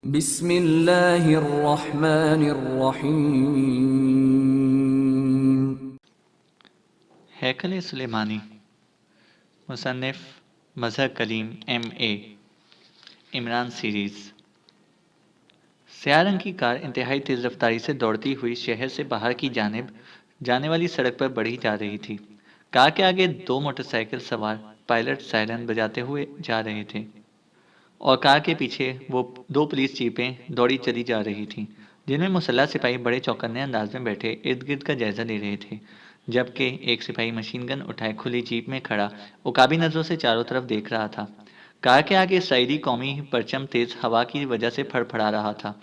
بسم اللہ الرحمن الرحیم۔ ہیکل سلیمانی، مصنف مظہر کلیم M.A، عمران سیریز۔ سیاہ رنگ کی کار انتہائی تیز رفتاری سے دوڑتی ہوئی شہر سے باہر کی جانب جانے والی سڑک پر بڑھی جا رہی تھی۔ کار کے آگے دو موٹر سائیکل سوار پائلٹ سائرن بجاتے ہوئے جا رہے تھے، اور کار کے پیچھے وہ دو پولیس جیپیں دوڑی چلی جا رہی تھیں، جن میں مسلح سپاہی بڑے چوکنے انداز میں بیٹھے ارد گرد کا جائزہ لے رہے تھے، جبکہ ایک سپاہی مشین گن اٹھائے کھلی جیپ میں کھڑا عقابی نظروں سے چاروں طرف دیکھ رہا تھا۔ کار کے آگے اسرائیلی قومی پرچم تیز ہوا کی وجہ سے پھڑ پھڑا رہا تھا۔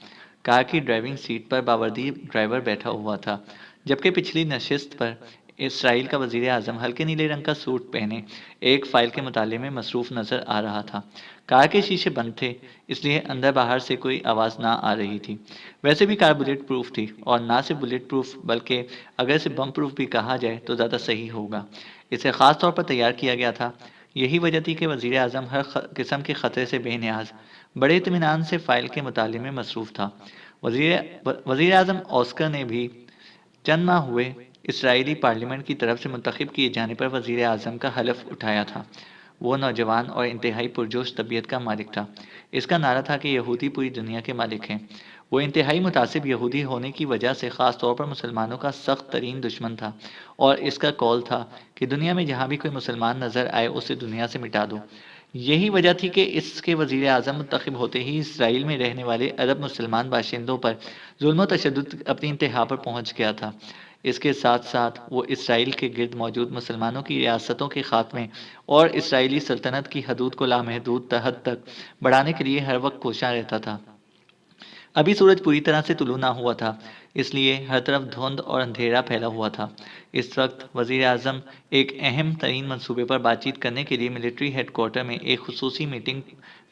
کار کی ڈرائیونگ سیٹ پر باوردی ڈرائیور بیٹھا ہوا تھا، جبکہ پچھلی نشست پر اسرائیل کا وزیر اعظم ہلکے نیلے رنگ کا سوٹ پہنے ایک فائل کے مطالعے میں مصروف نظر آ رہا تھا۔ کار کے شیشے بند تھے، اس لیے اندر باہر سے کوئی آواز نہ آ رہی تھی۔ ویسے بھی کار بلٹ پروف تھی، اور نہ صرف بلٹ پروف بلکہ اگر اسے بم پروف بھی کہا جائے تو زیادہ صحیح ہوگا۔ اسے خاص طور پر تیار کیا گیا تھا۔ یہی وجہ تھی کہ وزیر اعظم ہر قسم کے خطرے سے بے نیاز بڑے اطمینان سے فائل کے مطالعے میں مصروف تھا۔ وزیر اعظم آسکر نے بھی چند ماہ ہوئے اسرائیلی پارلیمنٹ کی طرف سے منتخب کیے جانے پر وزیر اعظم کا حلف اٹھایا تھا۔ وہ نوجوان اور انتہائی پرجوش طبیعت کا مالک تھا۔ اس کا نعرہ تھا کہ یہودی پوری دنیا کے مالک ہیں۔ وہ انتہائی متعصب یہودی ہونے کی وجہ سے خاص طور پر مسلمانوں کا سخت ترین دشمن تھا، اور اس کا قول تھا کہ دنیا میں جہاں بھی کوئی مسلمان نظر آئے اسے دنیا سے مٹا دو۔ یہی وجہ تھی کہ اس کے وزیر اعظم منتخب ہوتے ہی اسرائیل میں رہنے والے عرب مسلمان باشندوں پر ظلم و تشدد اپنی انتہا پر پہنچ گیا تھا۔ اس کے ساتھ ساتھ وہ اسرائیل کے گرد موجود مسلمانوں کی ریاستوں کے خاتمے اور اسرائیلی سلطنت کی حدود کو لامحدود حد تک بڑھانے کے لیے ہر وقت کوشاں رہتا تھا۔ ابھی سورج پوری طرح سے طلوع نہ ہوا تھا، اس لیے ہر طرف دھند اور اندھیرا پھیلا ہوا تھا۔ اس وقت وزیر اعظم ایک اہم ترین منصوبے پر بات چیت کرنے کے لیے ملٹری ہیڈ کوارٹر میں ایک خصوصی میٹنگ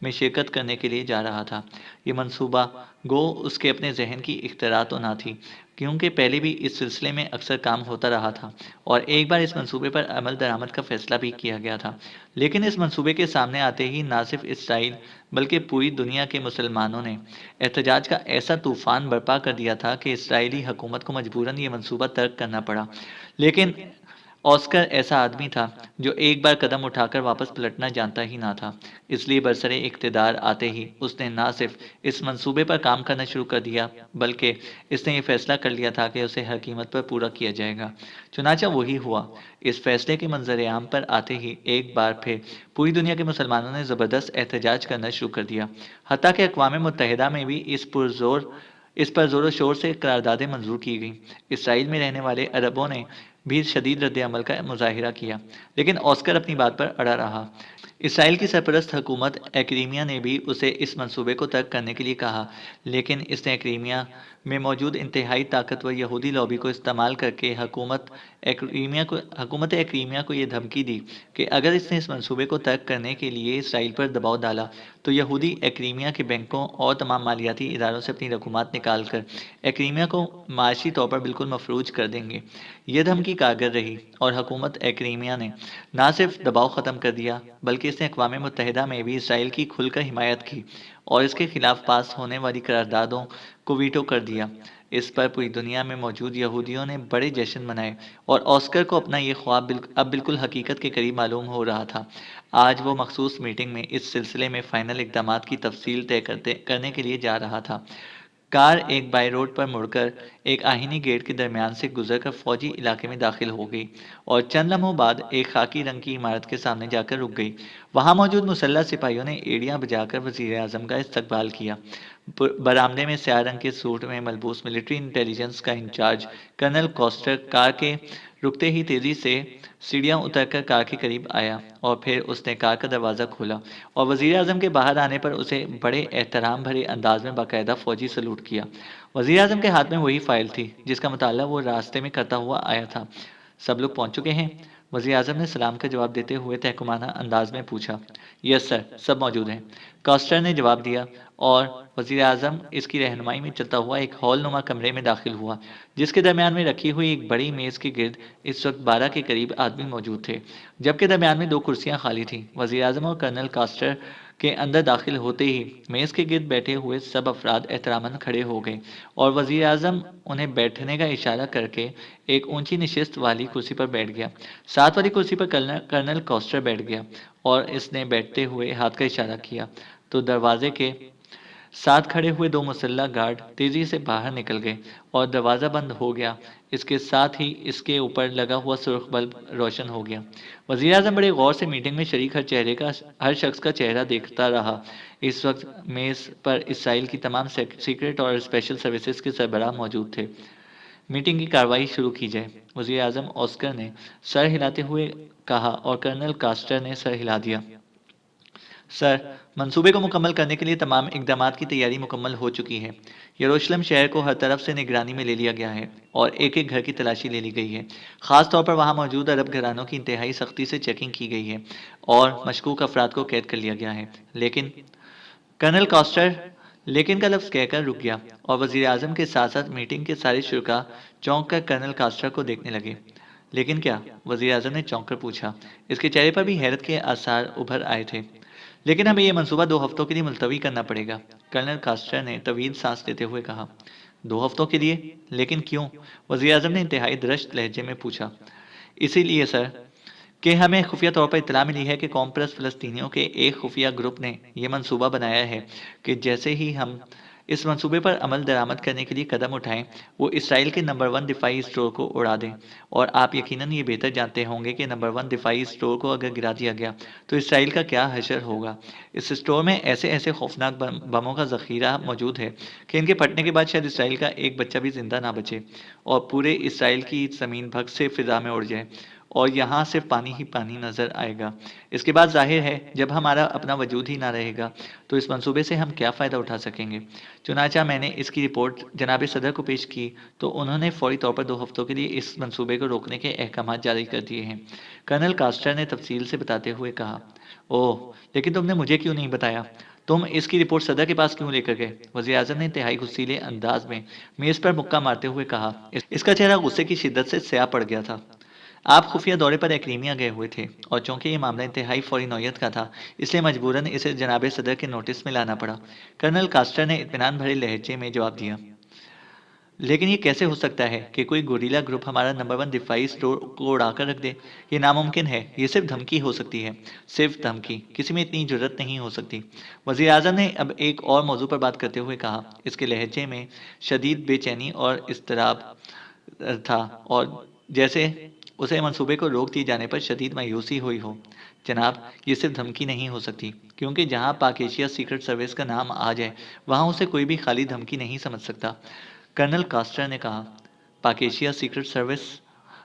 میں شرکت کرنے کے لیے جا رہا تھا۔ یہ منصوبہ گو اس کے اپنے ذہن کی اختراع تو نہ تھی، کیونکہ پہلے بھی اس سلسلے میں اکثر کام ہوتا رہا تھا، اور ایک بار اس منصوبے پر عمل درآمد کا فیصلہ بھی کیا گیا تھا۔ لیکن اس منصوبے کے سامنے آتے ہی نہ صرف اسرائیل بلکہ پوری دنیا کے مسلمانوں نے احتجاج کا ایسا طوفان برپا کر دیا تھا کہ اسرائیلی حکومت کو مجبوراً یہ منصوبہ ترک کرنا پڑا۔ لیکن آسکر ایسا آدمی تھا جو ایک بار قدم اٹھا کر واپس پلٹنا جانتا ہی نہ تھا، اس لیے برسر اقتدار آتے ہی اس نے نہ صرف اس منصوبے پر کام کرنا شروع کر دیا بلکہ اس نے یہ فیصلہ کر لیا تھا کہ اسے ہر قیمت پر پورا کیا جائے گا۔ چنانچہ وہی ہوا۔ اس فیصلے کے منظر عام پر آتے ہی ایک بار پھر پوری دنیا کے مسلمانوں نے زبردست احتجاج کرنا شروع کر دیا، حتیٰ کہ اقوام متحدہ میں بھی اس پر زور و شور سے قراردادیں منظور کی گئیں۔ اسرائیل میں رہنے والے عربوں نے بھی شدید رد عمل کا مظاہرہ کیا، لیکن آسکر اپنی بات پر اڑا رہا۔ اسرائیل کی سرپرست حکومت ایکریمیا نے بھی اسے اس منصوبے کو ترک کرنے کے لیے کہا، لیکن اس نے ایکریمیا میں موجود انتہائی طاقتور یہودی لابی کو استعمال کر کے حکومت ایکریمیا کو یہ دھمکی دی کہ اگر اس نے اس منصوبے کو ترک کرنے کے لیے اسرائیل پر دباؤ ڈالا تو یہودی ایکریمیا کے بینکوں اور تمام مالیاتی اداروں سے اپنی رقومات نکال کر ایکریمیا کو معاشی طور پر بالکل مفلوج کر دیں گے۔ یہ دھمکی کارگر رہی، اور حکومت ایکریمیا نے نہ صرف دباؤ ختم کر دیا بلکہ اس نے اقوام متحدہ میں بھی اسرائیل کی کھل کر حمایت کی اور اس کے خلاف پاس ہونے والی قراردادوں کو ویٹو کر دیا۔ اس پر پوری دنیا میں موجود یہودیوں نے بڑے جشن منائے، اور آسکر کو اپنا یہ خواب اب بالکل حقیقت کے قریب معلوم ہو رہا تھا۔ آج وہ مخصوص میٹنگ میں اس سلسلے میں فائنل اقدامات کی تفصیل طے کرنے کے لیے جا رہا تھا۔ کار ایک بائی روڈ پر مڑ کر ایک آہنی گیٹ کے درمیان سے گزر کر فوجی علاقے میں داخل ہو گئی، اور چند لمحوں بعد ایک خاکی رنگ کی عمارت کے سامنے جا کر رک گئی۔ وہاں موجود مسلح سپاہیوں نے ایڑیاں بجا کر وزیر اعظم کا استقبال کیا۔ برآمدے میں سیاہ رنگ کے سوٹ میں ملبوس ملٹری انٹیلی جنس کا انچارج کرنل کاسٹر کار کے رکتے ہی تیزی سے سیڑھیاں اتر کر کار کے قریب آیا، اور پھر اس نے کار کا دروازہ کھولا اور وزیر اعظم کے باہر آنے پر اسے بڑے احترام بھرے انداز میں باقاعدہ فوجی سلوٹ کیا۔ وزیر اعظم کے ہاتھ میں وہی فائل تھی جس کا مطالعہ وہ راستے میں کرتا ہوا آیا تھا۔ سب لوگ پہنچ چکے ہیں؟ وزیر اعظم نے سلام کا جواب دیتے ہوئے تحکمانہ انداز میں پوچھا۔ یس سر، سب موجود ہیں، کاسٹر نے جواب دیا، اور وزیر اعظم اس کی رہنمائی میں چلتا ہوا ایک ہال نما کمرے میں داخل ہوا جس کے درمیان میں رکھی ہوئی ایک بڑی میز کے گرد اس وقت 12 کے قریب آدمی موجود تھے، جبکہ درمیان میں 2 کرسیاں خالی تھیں۔ وزیر اعظم اور کرنل کاسٹر کہ اندر داخل ہوتے ہی میز کے گرد بیٹھے ہوئے سب افراد احتراماً کھڑے ہو گئے اور وزیر اعظم انہیں بیٹھنے کا اشارہ کر کے ایک اونچی نشست والی کرسی پر بیٹھ گیا۔ ساتھ والی کرسی پر کرنل کوسٹر بیٹھ گیا اور اس نے بیٹھتے ہوئے ہاتھ کا اشارہ کیا تو دروازے کے ساتھ کھڑے ہوئے دو مسلح گارڈ تیزی سے باہر نکل گئے اور دروازہ بند ہو گیا۔ اس کے ساتھ ہی اس کے اوپر لگا ہوا سرخ بلب روشن ہو گیا۔ وزیر اعظم بڑے غور سے میٹنگ میں شریک ہر شخص کا چہرہ دیکھتا رہا۔ اس وقت میز پر اسرائیل کی تمام سیکرٹ اور اسپیشل سروسز کے سربراہ موجود تھے۔ میٹنگ کی کارروائی شروع کی جائے، وزیر اعظم آسکر نے سر ہلاتے ہوئے کہا اور کرنل کاسٹر نے سر ہلا دیا۔ سر، منصوبے کو مکمل کرنے کے لیے تمام اقدامات کی تیاری مکمل ہو چکی ہے۔ یروشلم شہر کو ہر طرف سے نگرانی میں لے لیا گیا ہے اور ایک ایک گھر کی تلاشی لے لی گئی ہے۔ خاص طور پر وہاں موجود عرب گھرانوں کی انتہائی سختی سے چیکنگ کی گئی ہے اور مشکوک افراد کو قید کر لیا گیا ہے۔ لیکن کرنل کاسٹر لیکن کا لفظ کہہ کر رک گیا اور وزیر اعظم کے ساتھ ساتھ میٹنگ کے سارے شرکاء چونک کر کرنل کاسٹر کو دیکھنے لگے۔ لیکن کیا؟ وزیر اعظم نے چونک کر پوچھا۔ اس کے چہرے پر بھی حیرت کے آثار ابھر آئے تھے۔ لیکن ہمیں یہ منصوبہ 2 ہفتوں کے لیے ملتوی کرنا پڑے گا، کرنل کاسٹر نے طویل سانس لیتے ہوئے کہا۔ 2 ہفتوں کے لیے؟ لیکن کیوں؟ وزیر اعظم نے انتہائی درشت لہجے میں پوچھا۔ اسی لیے سر کہ ہمیں خفیہ طور پر اطلاع ملی ہے کہ قوم پرست فلسطینیوں کے ایک خفیہ گروپ نے یہ منصوبہ بنایا ہے کہ جیسے ہی ہم اس منصوبے پر عمل درآمد کرنے کے لیے قدم اٹھائیں، وہ اسرائیل کے نمبر 1 دفاعی اسٹور کو اڑا دیں۔ اور آپ یقیناً یہ بہتر جانتے ہوں گے کہ نمبر 1 دفاعی اسٹور کو اگر گرا دیا گیا تو اسرائیل کا کیا حشر ہوگا۔ اس اسٹور میں ایسے خوفناک بموں کا ذخیرہ موجود ہے کہ ان کے پھٹنے کے بعد شاید اسرائیل کا ایک بچہ بھی زندہ نہ بچے اور پورے اسرائیل کی زمین بھگ سے فضا میں اڑ جائے اور یہاں صرف پانی ہی پانی نظر آئے گا۔ اس کے بعد ظاہر ہے جب ہمارا اپنا وجود ہی نہ رہے گا تو اس منصوبے سے ہم کیا فائدہ اٹھا سکیں گے۔ چنانچہ میں نے اس کی رپورٹ جناب صدر کو پیش کی تو انہوں نے فوری طور پر 2 ہفتوں کے لیے اس منصوبے کو روکنے کے احکامات جاری کر دیے ہیں۔ کرنل کاسٹر نے تفصیل سے بتاتے ہوئے کہا۔ اوہ، لیکن تم نے مجھے کیوں نہیں بتایا؟ تم اس کی رپورٹ صدر کے پاس کیوں لے کر گئے؟ وزیر اعظم نے انتہائی غصیلے انداز میں میز پر مکہ مارتے ہوئے کہا۔ اس کا چہرہ غصے کی شدت سے سیاہ پڑ گیا تھا۔ آپ خفیہ دورے پر ایکریمیا گئے ہوئے تھے اور چونکہ یہ معاملہ انتہائی فوری نوعیت کا تھا اس لیے مجبوراً اسے جناب صدر کے نوٹس میں لانا پڑا۔ کرنل کاسٹر نے اطمینان بھرے لہجے میں جواب دیا۔ لیکن یہ کیسے ہو سکتا ہے کہ کوئی گوریلا گروپ ہمارا نمبر 1 دفاعی اسٹور کو اڑا کر رکھ دے؟ یہ ناممکن ہے۔ یہ صرف دھمکی ہو سکتی ہے، صرف دھمکی۔ کسی میں اتنی جرات نہیں ہو سکتی۔ وزیر اعظم نے اب ایک اور موضوع پر بات کرتے ہوئے کہا۔ اس کے لہجے میں شدید بے چینی اور اضطراب تھا اور جیسے اسے منصوبے کو روک دیے جانے پر شدید مایوسی ہوئی ہو۔ جناب، یہ صرف دھمکی نہیں ہو سکتی کیونکہ جہاں پاک ایشیا سیکرٹ سروس کا نام آ جائے وہاں اسے کوئی بھی خالی دھمکی نہیں سمجھ سکتا۔ کرنل کاسٹر نے کہا۔ پاک ایشیا سیکرٹ سروس؟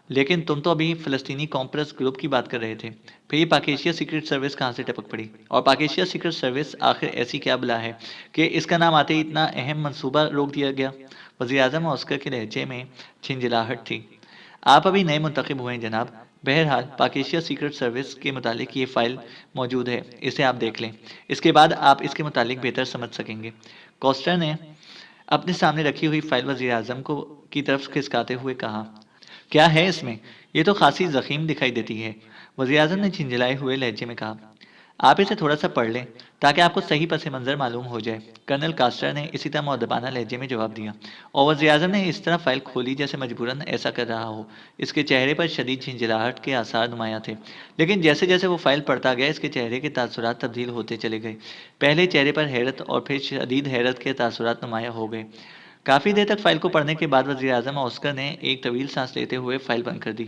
لیکن تم تو ابھی فلسطینی قوم پرست گروپ کی بات کر رہے تھے، پھر یہ پاک ایشیا سیکرٹ سروس کہاں سے ٹپک پڑی؟ اور پاک ایشیا سیکرٹ سروس آخر ایسی کیا بلا ہے کہ اس کا نام آتے ہی اتنا اہم منصوبہ روک دیا گیا؟ وزیر اعظم آسکر کے لہجے میں جھنجھلاہٹ تھی۔ آپ ابھی نئے منتخب ہوئے ہیں جناب۔ بہرحال پاک ایشیا سیکرٹ سروس کے متعلق یہ فائل موجود ہے، اسے آپ دیکھ لیں، اس کے بعد آپ اس کے متعلق بہتر سمجھ سکیں گے۔ کوسٹر نے اپنے سامنے رکھی ہوئی فائل وزیر اعظم کی طرف کھسکاتے ہوئے کہا۔ کیا ہے اس میں؟ یہ تو خاصی ضخیم دکھائی دیتی ہے۔ وزیر اعظم نے جھنجھلائے ہوئے لہجے میں کہا۔ آپ اسے تھوڑا سا پڑھ لیں تاکہ آپ کو صحیح پس منظر معلوم ہو جائے، کرنل کاسٹر نے اسی طرح مؤدبانہ لہجے میں جواب دیا اور وزیر اعظم نے اس طرح فائل کھولی جیسے مجبوراً ایسا کر رہا ہو۔ اس کے چہرے پر شدید جھنجھلاہٹ کے آثار نمایاں تھے، لیکن جیسے جیسے وہ فائل پڑھتا گیا اس کے چہرے کے تاثرات تبدیل ہوتے چلے گئے۔ پہلے چہرے پر حیرت اور پھر شدید حیرت کے تاثرات نمایاں ہو گئے۔ کافی دیر تک فائل کو پڑھنے کے بعد وزیر اعظم آسکر نے ایک طویل سانس لیتے ہوئے فائل بند کر دی۔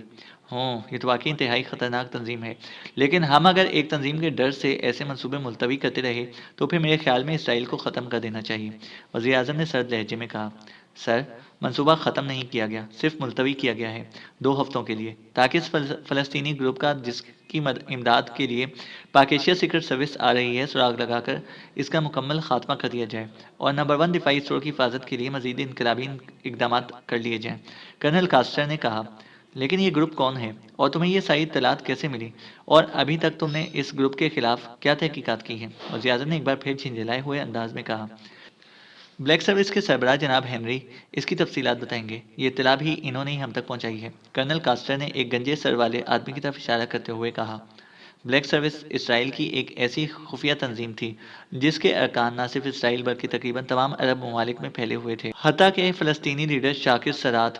یہ تو واقعی انتہائی خطرناک تنظیم ہے، لیکن ہم اگر ایک تنظیم کے ڈر سے ایسے منصوبے ملتوی کرتے رہے تو پھر میرے خیال میں اسرائیل کو ختم کر دینا چاہیے۔ وزیر اعظم نے سرد لہجے میں کہا۔ سر، منصوبہ ختم نہیں کیا گیا، صرف ملتوی کیا گیا ہے 2 ہفتوں کے لیے، تاکہ اس فلسطینی گروپ کا جس کی امداد کے لیے پاک ایشیا سیکرٹ سروس آ رہی ہے سراغ لگا کر اس کا مکمل خاتمہ کر دیا جائے اور نمبر 1 دفاعی اسٹور کی حفاظت کے لیے مزید انقلابی اقدامات کر لیے جائیں۔ کرنل کاسٹر نے کہا۔ لیکن یہ گروپ کون ہے اور تمہیں یہ ساری اطلاعات کیسے ملی اور ابھی تک تم نے اس گروپ کے خلاف کیا تحقیقات کی ہیں؟ وزیر اعظم نے ایک بار پھر جھنجھلائے ہوئے انداز میں کہا۔ بلیک سروس کے سربراہ جناب ہنری اس کی تفصیلات بتائیں گے، یہ اطلاع بھی انہوں نے ہی ہم تک پہنچائی ہے، کرنل کاسٹر نے ایک گنجے سر والے آدمی کی طرف اشارہ کرتے ہوئے کہا۔ بلیک سروس اسرائیل کی ایک ایسی خفیہ تنظیم تھی جس کے ارکان نہ صرف اسرائیل بلکہ تقریباً تمام عرب ممالک میں پھیلے ہوئے تھے، حتیٰ کہ فلسطینی لیڈر شاکر سرات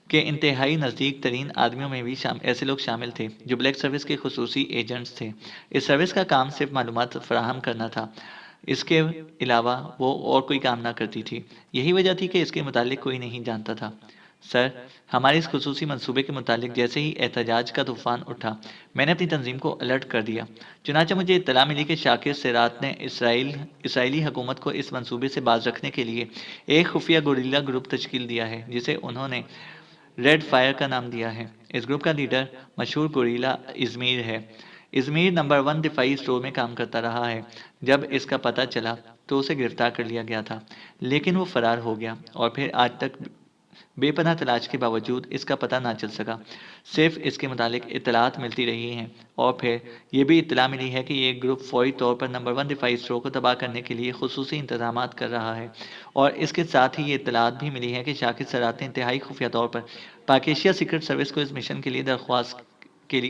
کے انتہائی نزدیک ترین آدمیوں میں بھی ایسے لوگ شامل تھے جو بلیک سروس کے خصوصی ایجنٹس تھے۔ اس سروس کا کام صرف معلومات فراہم کرنا تھا، اس کے علاوہ وہ اور کوئی کام نہ کرتی تھی۔ یہی وجہ تھی کہ اس کے متعلق کوئی نہیں جانتا تھا۔ سر، ہمارے اس خصوصی منصوبے کے متعلق جیسے ہی احتجاج کا طوفان اٹھا، میں نے اپنی تنظیم کو الرٹ کر دیا۔ چنانچہ مجھے اطلاع ملی کہ شاکر سیرات نے اسرائیلی حکومت کو اس منصوبے سے باز رکھنے کے لیے ایک خفیہ گوریلا گروپ تشکیل دیا ہے جسے انہوں نے ریڈ فائر کا نام دیا ہے۔ اس گروپ کا لیڈر مشہور گوریلا ازمیر ہے۔ ازمیر نمبر 1 دفاعی اسٹور میں کام کرتا رہا ہے۔ جب اس کا پتہ چلا تو اسے گرفتار کر لیا گیا تھا، لیکن وہ فرار ہو گیا اور پھر آج تک بے پناہ تلاش کے باوجود اس کا پتہ نہ چل سکا۔ صرف اس کے متعلق اطلاعات ملتی رہی ہیں اور پھر یہ بھی اطلاع ملی ہے کہ یہ گروپ فوری طور پر نمبر 1 دفاعی اسٹور کو تباہ کرنے کے لیے خصوصی انتظامات کر رہا ہے، اور اس کے ساتھ ہی یہ اطلاعات بھی ملی ہے کہ شاکر سرات نے انتہائی خفیہ طور پر پاک ایشیا سیکرٹ سروس کو اس مشن کے لیے درخواست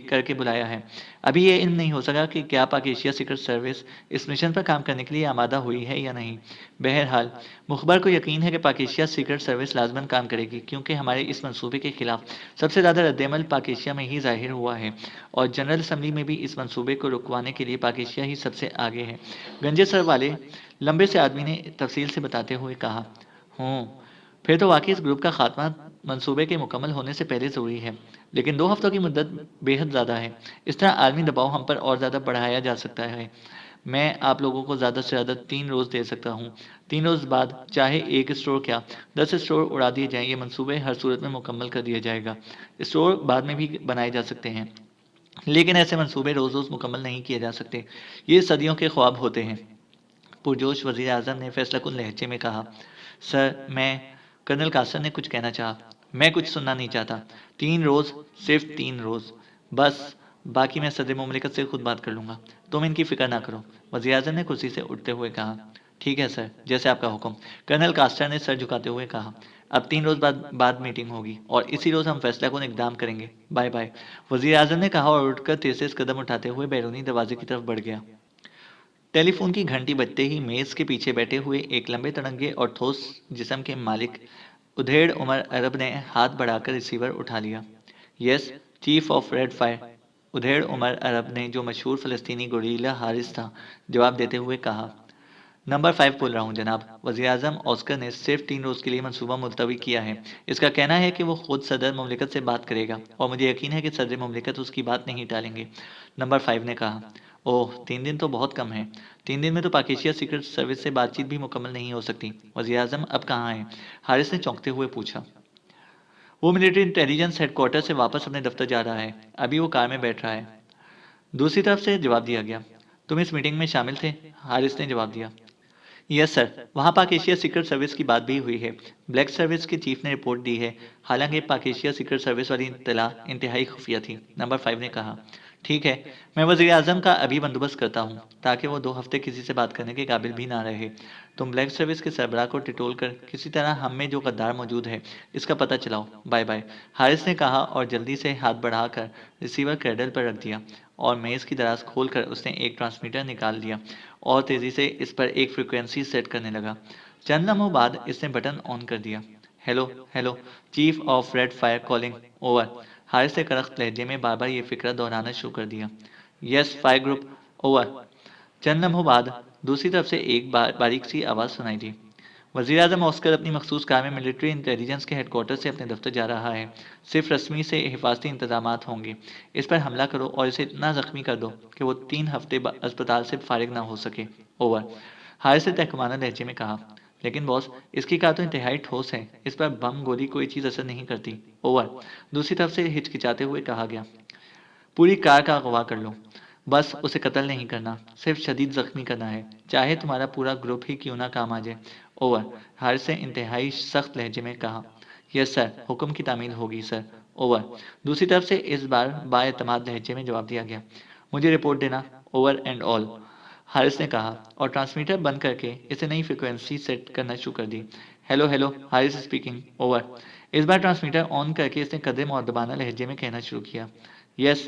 کر کے بلایا ہے۔ ابھی یہ علم نہیں ہو سکا کہ کیا پاک ایشیا سیکرٹ سروس اس مشن پر کام کرنے کے لیے آمادہ ہوئی ہے یا نہیں۔ بہرحال مخبر کو یقین ہے کہ پاک ایشیا سیکرٹ سروس لازماً کام کرے گی، کیونکہ ہمارے اس منصوبے کے خلاف سب سے زیادہ رد عمل پاک ایشیا میں ہی ظاہر ہوا ہے، اور جنرل اسمبلی میں بھی اس منصوبے کو رکوانے کے لیے پاک ایشیا ہی سب سے آگے ہے۔ گنجے سر والے لمبے سے آدمی نے تفصیل سے بتاتے ہوئے کہا۔ ہوں، پھر تو واقعی اس گروپ کا خاتمہ منصوبے کے مکمل ہونے سے پہلے ضروری ہے، لیکن 2 ہفتوں کی مدت بے حد زیادہ ہے۔ اس طرح عالمی دباؤ ہم پر اور زیادہ بڑھایا جا سکتا ہے۔ میں آپ لوگوں کو زیادہ سے زیادہ 3 روز دے سکتا ہوں۔ 3 روز بعد چاہے ایک اسٹور کیا 10 اسٹور اڑا دیے جائیں، یہ منصوبے ہر صورت میں مکمل کر دیا جائے گا۔ اسٹور بعد میں بھی بنائے جا سکتے ہیں، لیکن ایسے منصوبے روز روز مکمل نہیں کیے جا سکتے، یہ صدیوں کے خواب ہوتے ہیں۔ پرجوش وزیر اعظم نے فیصلہ کن لہجے میں کہا۔ سر، کرنل کاسٹر نے کچھ کہنا چاہا۔ میں کچھ سننا نہیں چاہتا۔ 3 روز، صرف 3 روز، بس، باقی میں صدر مملکت سے خود بات کر لوں گا، تم ان کی فکر نہ کرو، وزیر اعظم نے کرسی سے اٹھتے ہوئے کہا۔ ٹھیک ہے سر، جیسے آپ کا حکم، کرنل کاسٹر نے سر جھکاتے ہوئے کہا۔ اب 3 روز بعد میٹنگ ہوگی اور اسی روز ہم فیصلہ کن اقدام کریں گے۔ بائے بائے، وزیر اعظم نے کہا اور اٹھ کر تیز قدم اٹھاتے ہوئے بیرونی دروازے کی طرف بڑھ گیا۔ ٹیلی فون کی گھنٹی بجتے ہی میز کے پیچھے بیٹھے ہوئے ایک لمبے تڑنگے اور ٹھوس جسم کے مالک ادھیڑ عمر عرب نے ہاتھ بڑھا کر ریسیور اٹھا لیا۔ یس، چیف آف ریڈ فائر، ادھیڑ عمر عرب نے، جو مشہور فلسطینی گوریلا حارث تھا، جواب دیتے ہوئے کہا۔ نمبر 5 بول رہا ہوں جناب، وزیر اعظم آسکر نے صرف 3 روز کے لیے منصوبہ ملتوی کیا ہے۔ اس کا کہنا ہے کہ وہ خود صدر مملکت سے بات کرے گا اور مجھے یقین ہے کہ صدر مملکت اس کی بات نہیں ٹالیں گے۔ نمبر 5 نے کہا۔ اوہ، 3 دن تو بہت کم ہے۔ 3 دن میں تو پاک ایشیا سیکرٹ سروس سے بات چیت بھی مکمل نہیں ہو سکتی۔ وزیر اعظم اب کہاں ہیں؟ حارث نے چونکتے ہوئے پوچھا۔ وہ ملٹری انٹیلیجنس ہیڈ کوارٹر سے واپس اپنے دفتر جا رہا ہے، ابھی وہ کار میں بیٹھ رہا ہے، دوسری طرف سے جواب دیا گیا۔ تم اس میٹنگ میں شامل تھے؟ حارث نے جواب دیا۔ یس سر، وہاں پاک ایشیا سیکرٹ سروس کی بات بھی ہوئی ہے، بلیک سروس کے چیف نے رپورٹ دی ہے، حالانکہ پاک ایشیا سیکرٹ سروس والی اطلاع انتہائی خفیہ تھی۔ نمبر 5 نے کہا۔ ٹھیک ہے، میں وزیر اعظم کا ابھی بندوبست کرتا ہوں تاکہ وہ 2 ہفتے کسی سے بات کرنے کے قابل بھی نہ رہے۔ تم بلیک سروس کے سربراہ کو ٹٹول کر کسی طرح ہم میں جو غدار موجود ہے اس کا پتہ چلاؤ۔ بائے بائے، حارث نے کہا اور جلدی سے ہاتھ بڑھا کر ریسیور کریڈل پر رکھ دیا، اور میز کی دراز کھول کر اس نے ایک ٹرانسمیٹر نکال لیا اور تیزی سے اس پر ایک فریکوینسی سیٹ کرنے لگا۔ چند لمحوں بعد اس نے بٹن آن کر دیا۔ Hello hello, chief of red fire calling over. Haris نے کرخت لہجے میں بار بار یہ فقرہ دہرانا شروع کر دیا۔ یس فائر گروپ اوور۔ چند لمحوں بعد دوسری طرف سے ایک باریک سی آواز سنائی دی۔ وزیر اعظم آسکر اپنی مخصوص کار میں ملٹری انٹیلیجنس کے ہیڈ کوارٹر سے اپنے دفتر جا رہا ہے۔ صرف رسمی سے حفاظتی انتظامات ہوں گے۔ اس پر حملہ کرو اور اسے اتنا زخمی کر دو کہ وہ 3 ہفتے اسپتال سے فارغ نہ ہو سکے۔ اوور، حارث نے تحکمانہ لہجے میں کہا۔ لیکن باس، اس کی کار تو انتہائی ٹھوس ہے، اس پر بم گولی کوئی چیز اثر نہیں کرتی۔ اوور، دوسری طرف سے ہچکچاتے ہوئے کہا گیا۔ پوری کار کا اغوا کر لو، بس اسے قتل نہیں کرنا، صرف شدید زخمی کرنا ہے، چاہے تمہارا پورا گروپ ہی کیوں نہ کام آ جائے۔ اوور، حارث نے انتہائی سخت لہجے میں کہا۔ یس سر، حکم کی تعمیل ہوگی سر۔ اوور، دوسری طرف سے اس بار با اعتماد لہجے میں جواب دیا گیا۔ مجھے رپورٹ دینا، اوور اینڈ آل، حارث نے کہا اور ٹرانسمیٹر بند کر کے اسے نئی فریکوینسی سیٹ کرنا شروع کر دی۔ Hello hello, Haris speaking, over. اس بار ٹرانسمیٹر آن کر کے اس نے قدرے مؤدبانہ لہجے میں کہنا شروع کیا۔ یس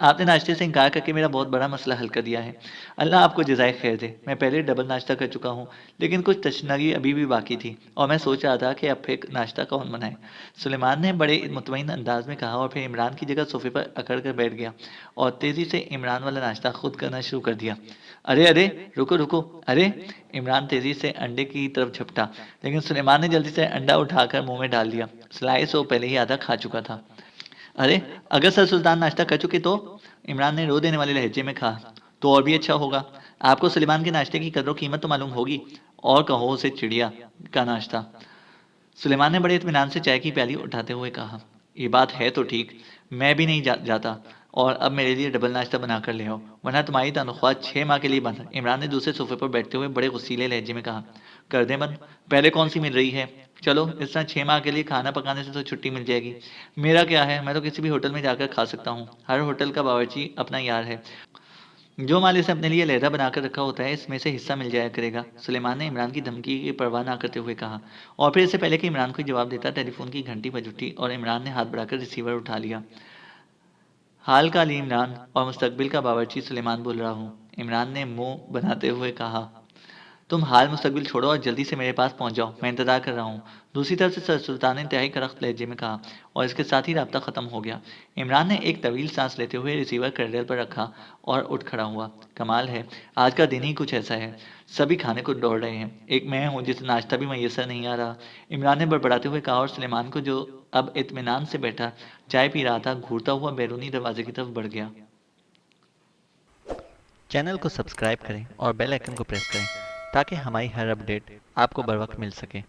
آپ نے ناشتے سے انکار کر کے میرا بہت بڑا مسئلہ حل کر دیا ہے۔ اللہ آپ کو جزائے خیر دے۔ میں پہلے ڈبل ناشتہ کر چکا ہوں، لیکن کچھ تشنگی ابھی بھی باقی تھی اور میں سوچ رہا تھا کہ اب پھر ناشتہ کون بنائے۔ سلیمان نے بڑے مطمئن انداز میں کہا اور پھر عمران کی جگہ صوفے پر اکڑ کر بیٹھ گیا اور تیزی سے عمران والا ناشتہ خود کرنا شروع کر دیا۔ ارے ارے، رکو رکو، ارے! عمران تیزی سے انڈے کی طرف جھپٹا، لیکن سلیمان نے جلدی سے انڈا اٹھا کر منہ میں ڈال دیا۔ سلائس وہ پہلے ہی آدھا کھا چکا تھا۔ ارے اگر سر سلطان ناشتہ کر چکے تو؟ عمران نے رو دینے والے لہجے میں کہا۔ تو اور بھی اچھا ہوگا، آپ کو سلیمان کے ناشتے کی قدر و قیمت تو معلوم ہوگی، اور کہو اسے چڑیا کا ناشتہ۔ سلیمان نے بڑے اطمینان سے چائے کی پیالی اٹھاتے ہوئے کہا، یہ بات ہے تو ٹھیک، میں بھی نہیں جاتا، اور اب میرے لیے ڈبل ناشتہ بنا کر لے آؤ، ورنہ تمہاری تنخواہ 6 ماہ کے لیے بند۔ عمران نے دوسرے صوفے پر بیٹھتے ہوئے بڑے غصیلے لہجے میں کہا، کر دیں بند، پہلے کون سی مل رہی ہے؟ چلو اس طرح 6 ماہ کے لیے کھانا پکانے سے تو چھٹی مل جائے گی۔ میرا کیا ہے، میں تو کسی بھی ہوٹل میں جا کر کھا سکتا ہوں، ہر ہوٹل کا باورچی اپنا یار ہے، جو مال اسے اپنے لیے علیحدہ بنا کر رکھا ہوتا ہے اس میں سے حصہ مل جایا کرے گا۔ سلیمان نے عمران کی دھمکی کی پرواہ نہ کرتے ہوئے کہا، اور پھر اس سے پہلے کہ عمران کوئی جواب دیتا ٹیلی فون کی گھنٹی بج اٹھی اور عمران نے ہاتھ بڑھا کر ریسیور اٹھا لیا۔ حال کا علی عمران اور مستقبل کا باورچی سلیمان بول رہا ہوں، عمران نے منہ بناتے ہوئے کہا۔ تم حال مستقبل چھوڑو اور جلدی سے میرے پاس پہنچ جاؤ، میں انتظار کر رہا ہوں۔ دوسری طرف سے سر سلطان نے انتہائی کرخت لہجے میں کہا، اور اس کے ساتھ ہی رابطہ ختم ہو گیا۔ عمران نے ایک طویل سانس لیتے ہوئے ریسیور کرڈل پر رکھا اور اٹھ کھڑا ہوا۔ کمال ہے، آج کا دن ہی کچھ ایسا ہے، سبھی کھانے کو دوڑ رہے ہیں، ایک میں ہوں جسے ناشتہ بھی میسر نہیں آ رہا۔ عمران نے بڑبڑاتے ہوئے کہا اور سلیمان کو جو اب اطمینان سے بیٹھا چائے پی رہا تھا گھورتا ہوا بیرونی دروازے کی طرف بڑھ گیا۔ چینل کو سبسکرائب کریں اور بیل آئکن کو پریس کریں تاکہ ہماری ہر اپڈیٹ آپ کو بر وقت مل سکے۔